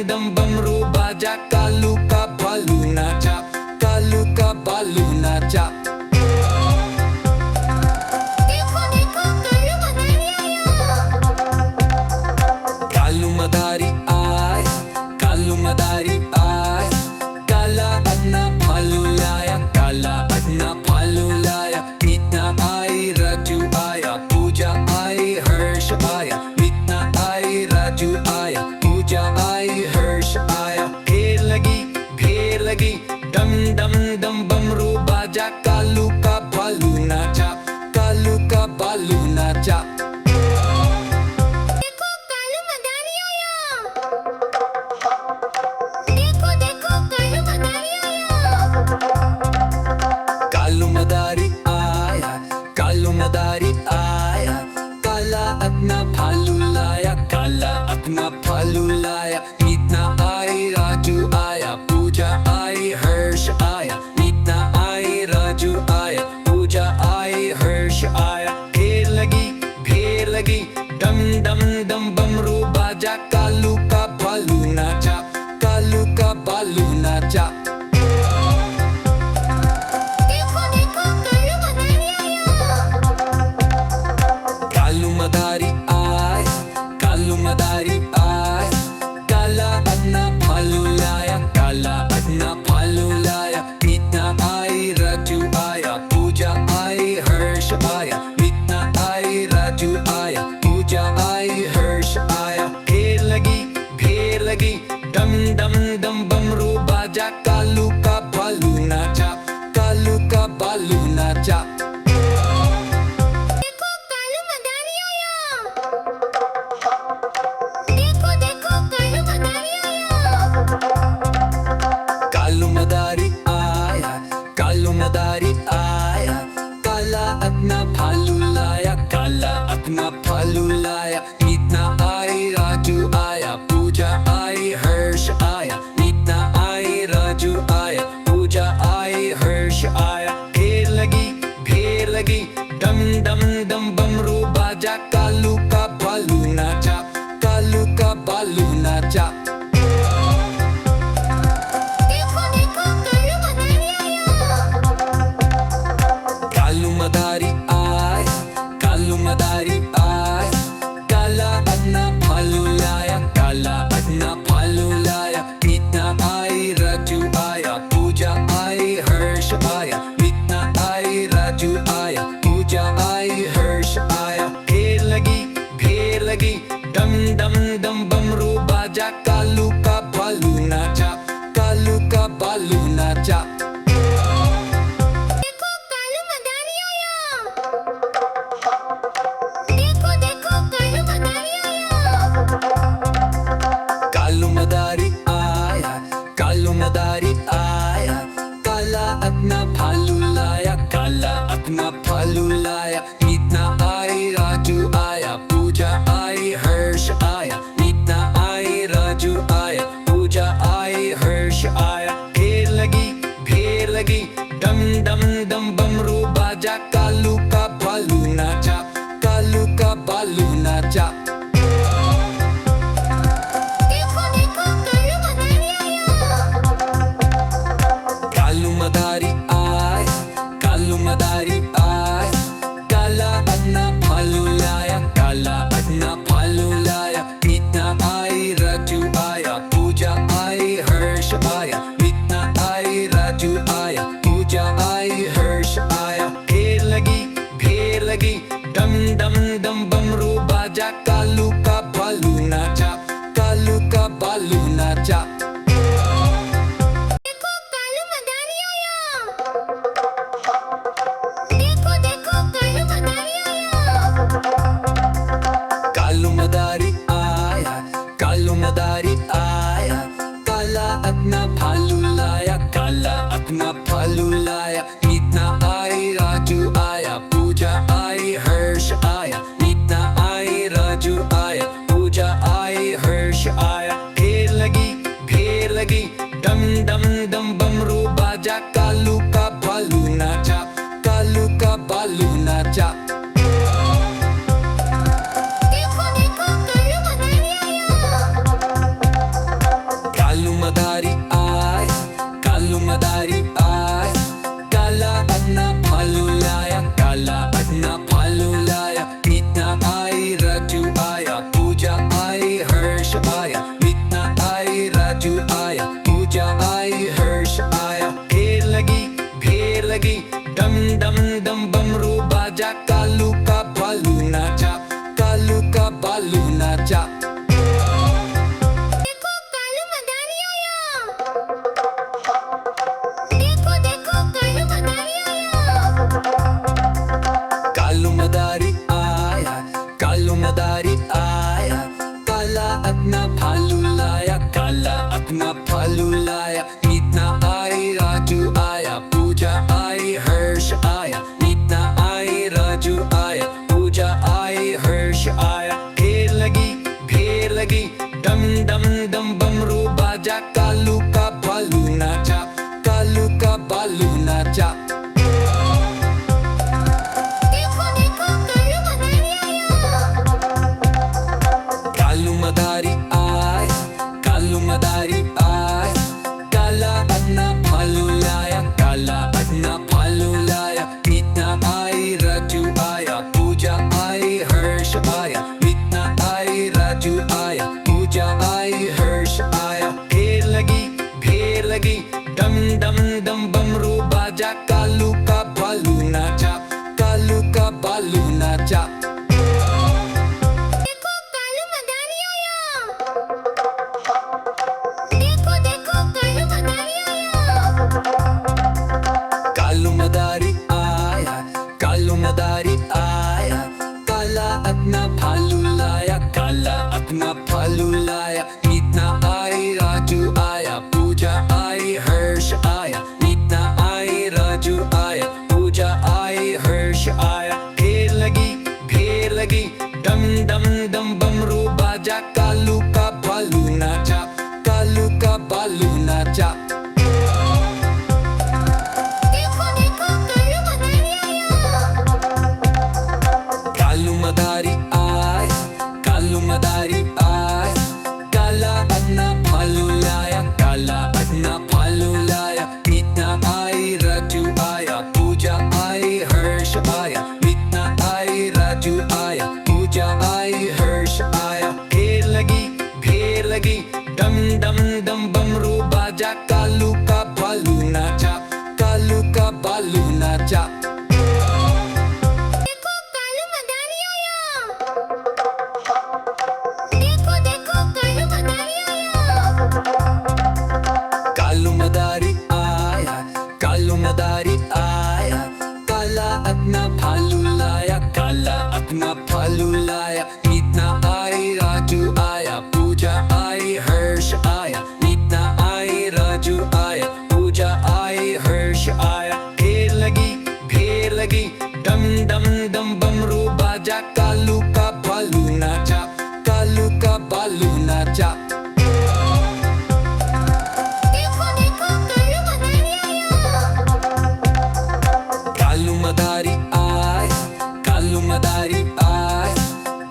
दम बमरू बाजा, कालू का बालू नाचा, कालू का बालू नाचा। देखो देखो कालू मदारी आया। कालू मदारी आय, कालू मदारी आय, काला अपना भालू लाया, काला अपना भालू लाया। मीतना आई, राजू आया, पूजा आई, हर्ष आया। मीतना आई, राजू आया, पूजा आई, हर्ष आया। ढेर लगी, डम डम दम बमरू बाजा, कालू का भालू नाचा, कालू का बालू नाचा। देखो कालू मदारी आया। देखो देखो कालू मदारी आया। कालू मदारी आया, कालू मदारी आया, काला अपना भालू लाया, काला अपना भालू लाया। मीतना आई, राजू आया, पूजा आई, हर्ष आया। मीतना आई, राजू आया, पूजा आई, हर्ष आया। ढेर लगी, डम डम दम बमरू बाजा, कालू का भालू नाचा, कालू का बालू नाचा। देखो देखो कालू मदारी आया। कालू मदारी आय, कालू मदारी आय, काला अपना भालू लाया, काला अपना भालू लाया। मीतना आई, राजू आया, पूजा आई, हर्ष आया। मीतना आई, राजू आया, पूजा आई, हर्ष आया। ढेर लगी, डम डम दम बमरू बाजा, कालू का भालू नाचा, कालू का बालू नाचा। देखो कालू मदारी आया। देखो देखो कालू मदारी आया। कालू मदारी आया, कालू मदारी आया, काला अपना भालू लाया, काला अपना भालू लाया। मीतना आई, राजू आया, पूजा आई, हर्ष आया। मीतना आई, राजू आया, पूजा आई, हर्ष आया। ढेर लगी, डम डम दम बमरू बाजा, कालू का बालू नाचा, कालू का बालू नाचा। देखो देखो कालू मदारी आया। कालू मदारी आय, कालू मदारी आय, काला अपना भालू लाया, काला अपना भालू लाया। मीतना आई, राजू आया, पूजा आई, हर्ष आया। मीतना आई, राजू आया, पूजा आई, हर्ष आया। ढेर लगी, डम डम दम बमरू बाजा, कालू का भालू नाचा, कालू का बालू नाचा। देखो कालू मदारी आया। देखो देखो कालू मदारी आया। कालू मदारी आया, कालू मदारी आया, काला अपना भालू लाया, काला अपना भालू लाया। मीतना आई, राजू आया, पूजा आई, हर्ष आया। मीतना आई, राजू आया, पूजा आई, हर्ष आया। ढेर लगी, डम डम दम बमरू बाजा, कालू का भालू नाचा, कालू का बालू नाचा। देखो देखो कालू मदारी आया। कालू मदारी आय, कालू मदारी आय, काला अपना भालू लाया, काला अपना भालू लाया। मीतना आई, राजू आया, पूजा आई, हर्ष आया। मीतना आई, राजू आया, पूजा आई, हर्ष आया। ढेर लगी, डम डम दम बमरू बाजा, कालू का भालू नाचा, कालू का बालू नाचा। देखो कालू मदारी आया। देखो देखो कालू मदारी आया। कालू मदारी आया, कालू मदारी आया, काला अपना भालू लाया, काला अपना भालू लाया। मीतना आई, राजू आया, पूजा आई, हर्ष आया। मीतना आई, राजू आया, पूजा आई, हर्ष आया। ढेर लगी, डम डम दम बमरू बाजा, कालू का भालू नाचा, कालू का बालू नाचा। देखो देखो कालू मदारी आया। madaari aaya, kala at napalulaya, kala at napalulaya. Mitna ay Raju aya, puja ay Harsh aya. Mitna ay Raju aya, puja ay Harsh aya. Bher lagi, dam dam dam bamru baja, kalu ka balu nacha, kalu ka balu nacha. देखो कालू मदारी आया देखो देखो कालू मदारी आया कालू मदारी आया, कालू मदारी आया, काला अपना भालू लाया, काला अपना भालू लाया. Mitna ay Raju आया, पूजा आई हर्ष आया. Mitna ay Raju आया, पूजा आई हर्ष आया. ढेर लगी, डम डम डम बमरू बाजा, कालू का भालू नाचा, कालू का भालू नाचा. देखो देखो कालू मदारी आया कालू मदारी आया, कालू मदारी आया, काला अपना भालू लाया, काला अपना भालू लाया. Mitna आई Raju आया, पूजा आई हर्ष आया. Mitna आई Raju आया, पूजा आई हर्ष आया. ढेर लगी, डम डम डम बमरू बाजा, कालू का भालू नाचा, कालू का भालू नाचा. देखो कालू मदारी आया देखो देखो कालू मदारी आया कालू मदारी आया, कालू मदारी आया, काला अपना भालू लाया, काला अपना भालू लाया. Mitna आई Raju आया, पूजा आई हर्ष आया. Mitna आई Raju आया, पूजा आई हर्ष आया. ढेर लगी, डम डम डम बमरू बाजा, कालू का भालू नाचा, कालू का भालू नाचा. देखो देखो कालू मदारी आया कालू मदारी आया, कालू मदारी आया,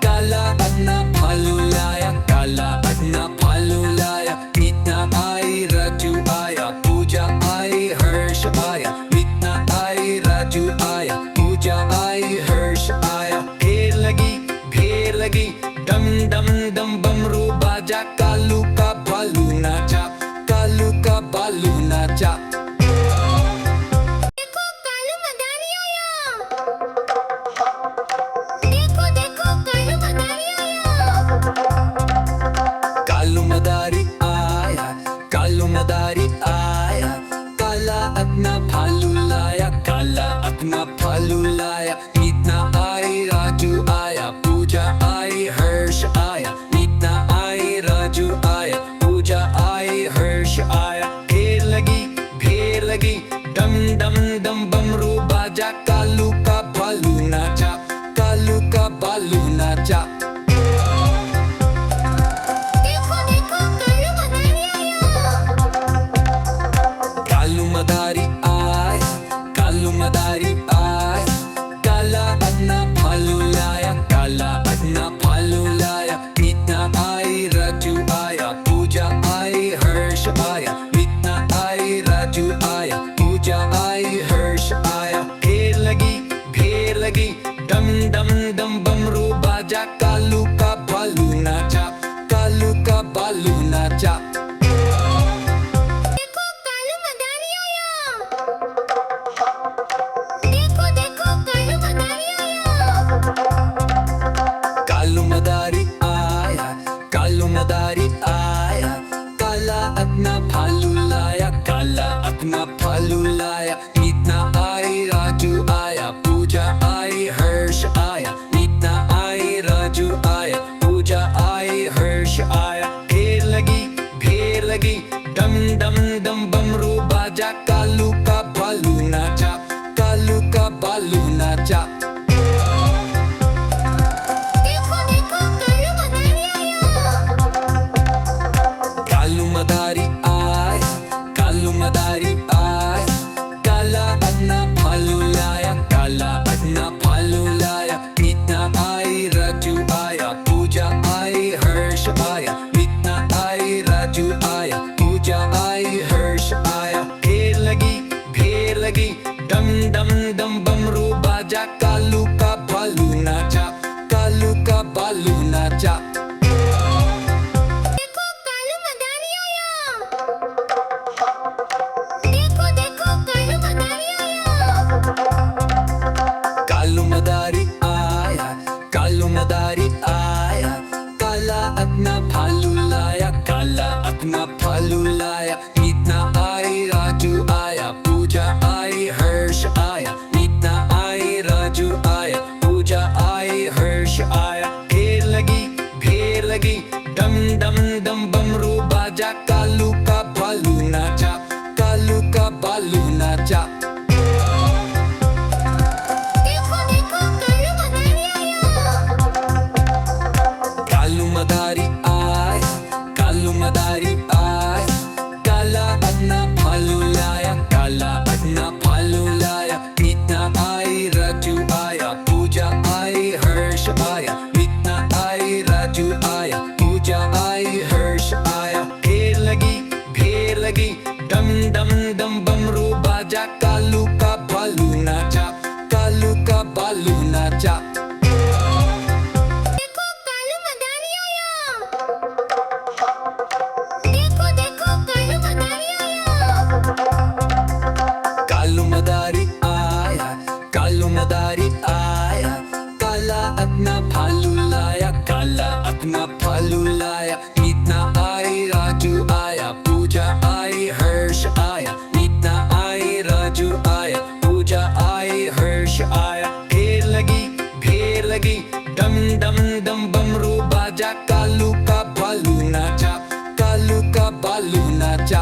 काला अपना भालू लाया, काला अपना भालू लाया. Mitna आई Raju आया, पूजा आई हर्ष आया. Mitna आई Raju आया, पूजा आई हर्ष आया. ढेर लगी, डम डम डम बमरू बाजा, कालू का भालू नाचा, कालू का भालू नाचा. देखो कालू मदारी आया देखो देखो कालू मदारी आया कालू मदारी आया, कालू मदारी आया, काला अपना भालू लाया, काला अपना भालू लाया. Mitna आई Raju आया, पूजा आई हर्ष आया. Mitna आई Raju आया, पूजा आई हर्ष आया. ढेर लगी, डम डम डम बमरू बाजा, कालू का भालू नाचा, कालू का भालू नाचा. देखो देखो कालू मदारी आया कालू मदारी आया, कालू मदारी आया, काला अपना भालू लाया, काला अपना भालू लाया. Mitna आई Raju आया, पूजा आई हर्ष आया. Mitna आई Raju आया, पूजा आई हर्ष आया. ढेर लगी, डम डम डम बमरू बाजा, कालू का भालू नाचा, कालू का भालू नाचा. देखो कालू मदारी आया देखो देखो कालू मदारी आया कालू मदारी आया, कालू मदारी आया, काला अपना भालू लाया, काला अपना भालू लाया. Mitna आई Raju आया, पूजा आई हर्ष आया. Mitna आई Raju आया, पूजा आई हर्ष आया. ढेर लगी, डम डम डम बमरू बाजा, कालू का भालू नाचा, कालू का भालू नाचा. देखो देखो कालू मदारी आया कालू मदारी आया, कालू मदारी आया, काला अपना भालू लाया, काला अपना भालू लाया. Mitna आई Raju आया, पूजा आई हर्ष आया. Mitna आई Raju आया, पूजा आई हर्ष आया, ढेर लगी डम डम डम बमरू बाजा, कालू का भालू नाचा, कालू का भालू नाचा। देखो कालू मदारी आया। देखो देखो कालू मदारी आया। कालू मदारी आया, कालू मदारी आया, काला अपना भालू लाया, काला अपना भालू लाया। मीतना आई राजू आया, पूजा आई हर्ष आया, मीतना आई राजू आया, पूजा आई हर्ष आया। ढेर लगी डम डम डम बमरू बाजा, कालू का भालू नाचा, कालू का भालू नाचा। देखो देखो कालू मदारी आया। कालू मदारी आया, कालू मदारी आया, काला अपना भालू लाया, काला अपना भालू लाया। मीतना आई राजू आया, पूजा आई हर्ष आया, मीतना आई राजू आया, पूजा आई हर्ष आया। ढेर लगी डम डम डम बमरू बाजा, कालू का भालू नाचा, कालू का भालू नाचा। देखो कालू मदारी आया। देखो देखो कालू मदारी आया। कालू मदारी आया, कालू मदारी आया, काला अपना भालू लाया, काला अपना भालू लाया। मीतना आई राजू आया, पूजा आई हर्ष आया, मीतना आई राजू आया, पूजा आई हर्ष आया। ढेर लगी डम डम डम बमरू बाजा, कालू का भालू नाचा, कालू का भालू नाचा।